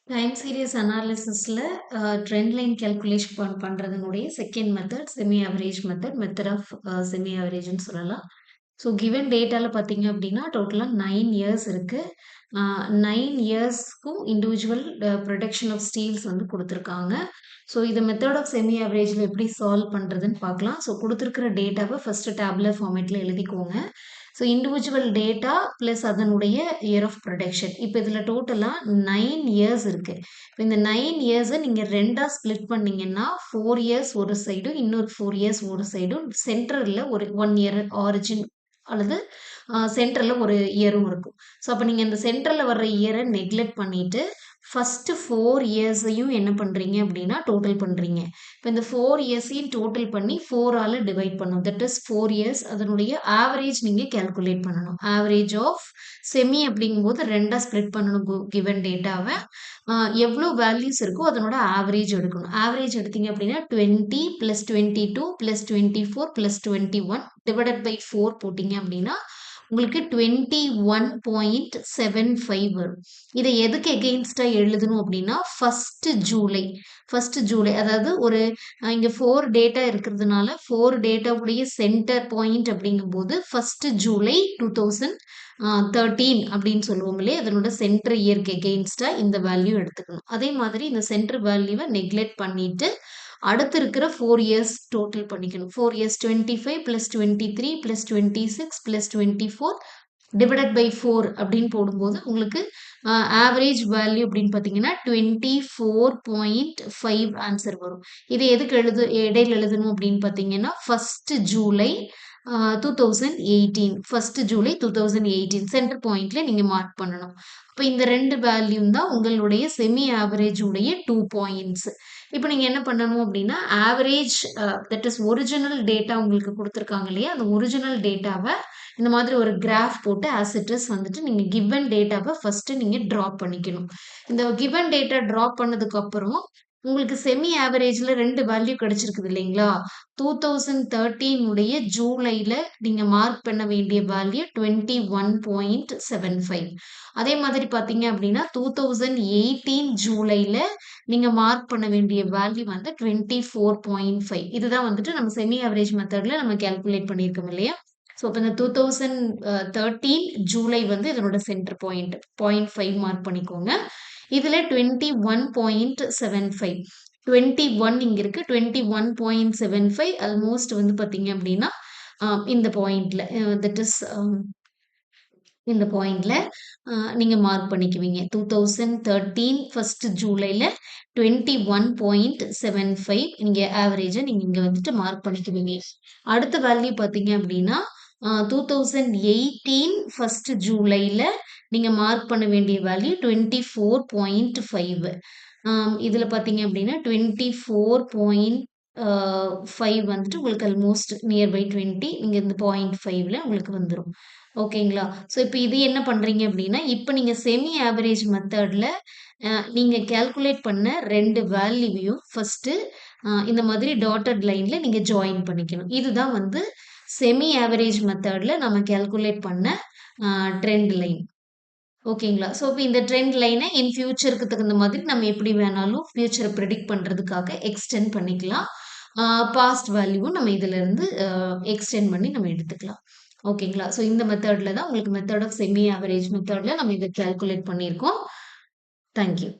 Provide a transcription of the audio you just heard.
Time series அனாலிசிஸ்ல trend line calculation பண்றதனுடைய second method semi average method of semi ஆவரேஜ்னு சொல்லலாம். ஸோ கிவன் டேட்டால பார்த்தீங்க அப்படின்னா டோட்டலாக 9 இயர்ஸ் இருக்கு. 9 இயர்ஸ்க்கும் இண்டிவிஜுவல் ப்ரொடக்ஷன் ஆஃப் ஸ்டீல்ஸ் வந்து கொடுத்துருக்காங்க. ஸோ இதை மெத்தட் ஆஃப் செமி ஆவரேஜில் எப்படி சால்வ் பண்ணுறதுன்னு பார்க்கலாம். ஸோ கொடுத்துருக்கிற டேட்டாவை ஃபர்ஸ்ட் டேப்லெட் ஃபார்மேட்டில் எழுதிக்கோங்க. ஸோ இண்டிவிஜுவல் டேட்டா ப்ளஸ் அதனுடைய இயர் ஆஃப் ப்ரொடக்ஷன். இப்போ இதில் டோட்டலாக 9 இயர்ஸ் இருக்கு. இப்போ இந்த 9 இயர்ஸை நீங்கள் ரெண்டாக ஸ்ப்ளிட் பண்ணீங்கன்னா 4 இயர்ஸ் ஒரு சைடும் இன்னொரு 4 இயர்ஸ் ஒரு சைடும் சென்டரில் ஒரு 1 இயர் ஆரிஜின் அல்லது சென்டரில் ஒரு இயரும் இருக்கும். ஸோ அப்போ நீங்கள் இந்த சென்டரில் வர்ற இயரை நெக்லெக்ட் பண்ணிட்டு ஃபஸ்ட்டு 4 இயர்ஸையும் என்ன பண்ணுறீங்க அப்படின்னா டோட்டல் பண்ணுறீங்க. இப்போ இந்த 4 இயர்ஸையும் டோட்டல் பண்ணி 4ஆல் டிவைட் பண்ணணும். That is 4 years. அதனுடைய ஆவரேஜ் நீங்கள் கேல்குலேட் பண்ணணும். ஆவரேஜ் ஆஃப் செமி அப்படிங்கும்போது ரெண்டாக ஸ்ப்ளிட் பண்ணணும் கிவன் டேட்டாவை. எவ்வளோ வேல்யூஸ் இருக்கோ அதனோட ஆவரேஜ் எடுக்கணும். ஆவரேஜ் எடுத்தீங்க அப்படின்னா 20 + 22 + 24 + 21 டிவைடட் பை 4 போட்டிங்க அப்படின்னா உங்களுக்கு 21.75 வரும். இதை எதுக்கு எகெயின்ஸ்டாக எழுதணும் அப்படின்னா ஃபர்ஸ்ட் ஜூலை அதாவது ஒரு இங்கே 4 டேட்டா இருக்கிறதுனால 4 டேட்டாவுடைய சென்டர் பாயிண்ட் அப்படிங்கும்போது ஃபர்ஸ்ட் ஜூலை 2013 அப்படின்னு சொல்லுவோம் இல்லையா, அதனோட சென்டர் இயர்க்கு எகெயின்ஸ்டாக இந்த வேல்யூ எடுத்துக்கணும். அதே மாதிரி இந்த சென்டர் வேல்யூவை நெக்லெக்ட் பண்ணிட்டு அடுத்து இருக்கிற 4 இயர்ஸ் டோட்டல் பண்ணிக்கணும். 4 இயர்ஸ் 25 + 23 + 26 + 24 டிவைடட் பை 4 அப்படின்னு போடும்போது உங்களுக்கு ஆவரேஜ் வேல்யூ அப்படின்னு பார்த்தீங்கன்னா 24.5 ஆன்சர் வரும். இது எதுக்கு இடையில எழுதணும் அப்படின்னு பார்த்தீங்கன்னா ஃபர்ஸ்ட் ஜூலை 2018 சென்டர் பாயிண்ட்ல நீங்க மார்க் பண்ணணும். அப்போ இந்த ரெண்டு வேல்யூ தான் உங்களுடைய செமி ஆவரேஜ் உடைய 2 பாயிண்ட்ஸ். இப்போ நீங்க என்ன பண்ணணும் அப்படின்னா average that is original data உங்களுக்கு கொடுத்துருக்காங்க இல்லையா, அந்த ஒரிஜினல் டேட்டாவை இந்த மாதிரி ஒரு கிராஃப் போட்டு as it is வந்துட்டு நீங்க கிவன் டேட்டாவை ஃபர்ஸ்ட் நீங்க டிராப் பண்ணிக்கணும். இந்த கிவன் டேட்டா டிராப் பண்ணதுக்கு அப்புறம் உங்களுக்கு செமி ஆவரேஜ்ல 2 வேல்யூ கிடைச்சிருக்குது இல்லைங்களா. 2013 உடைய ஜூலைல நீங்க மார்க் பண்ண வேண்டிய வேல்யூ 21.75. அதே மாதிரி பாத்தீங்க அப்படின்னா 2018 ஜூலைல நீங்க மார்க் பண்ண வேண்டிய வேல்யூ வந்து 24.5. இதுதான் வந்துட்டு நம்ம செமி ஆவரேஜ் மெத்தட்ல நம்ம கால்குலேட் பண்ணியிருக்கோம் இல்லையா. ஸோ இப்போ இந்த 2013 ஜூலை வந்து இதனோட சென்டர் பாயிண்ட் 0.5 மார்க் பண்ணிக்கோங்க. இதில் 21.75 21 இங்கே இருக்குது. 21.75 ஆல்மோஸ்ட் வந்து பார்த்தீங்க அப்படின்னா இந்த பாயிண்ட்ல தட் இஸ் இந்த பாயிண்ட்ல நீங்க மார்க் பண்ணிக்குவீங்க. 2013 ஃபர்ஸ்ட் ஜூலைல 21.75 நீங்க ஆவரேஜை நீங்க இங்க வந்துட்டு மார்க் பண்ணிக்குவீங்க. அடுத்த வேல்யூ பார்த்தீங்க அப்படின்னா 2018 ஃபர்ஸ்ட் ஜூலைல நீங்க மார்க் பண்ண வேண்டிய வேல்யூ 24.5. இதுல பார்த்தீங்க அப்படின்னா 24.5 வந்துட்டு உங்களுக்கு ஆல்மோஸ்ட் நியர்பை 20 நீங்க இந்த 0.5ல உங்களுக்கு வந்துடும். ஓகேங்களா. ஸோ இப்போ இது என்ன பண்றீங்க அப்படின்னா இப்போ நீங்க செமி ஆவரேஜ் மெத்தட்ல நீங்க கால்குலேட் பண்ண 2 வேல்யூவையும் ஃபர்ஸ்ட் இந்த மாதிரி டாட்டட் லைன்ல நீங்க ஜாயின் பண்ணிக்கணும். இதுதான் வந்து செமி ஆவரேஜ் மெத்தட்ல நம்ம கால்குலேட் பண்ண ட்ரெண்ட் லைன். ஓகேங்களா. ஸோ இப்போ இந்த ட்ரெண்ட் லைனை இன் ஃபியூச்சருக்கு தகுந்த மாதிரி நம்ம எப்படி வேணாலும் ஃபியூச்சரை ப்ரெடிக்ட் பண்ணுறதுக்காக எக்ஸ்டெண்ட் பண்ணிக்கலாம். பாஸ்ட் வேல்யூவும் நம்ம இதுல இருந்து எக்ஸ்டெண்ட் பண்ணி நம்ம எடுத்துக்கலாம். ஓகேங்களா. ஸோ இந்த மெத்தட்ல தான் உங்களுக்கு மெத்தட் ஆஃப் செமி ஆவரேஜ் மெத்தட்ல நம்ம இதை கால்குலேட் பண்ணியிருக்கோம். தேங்க்யூ.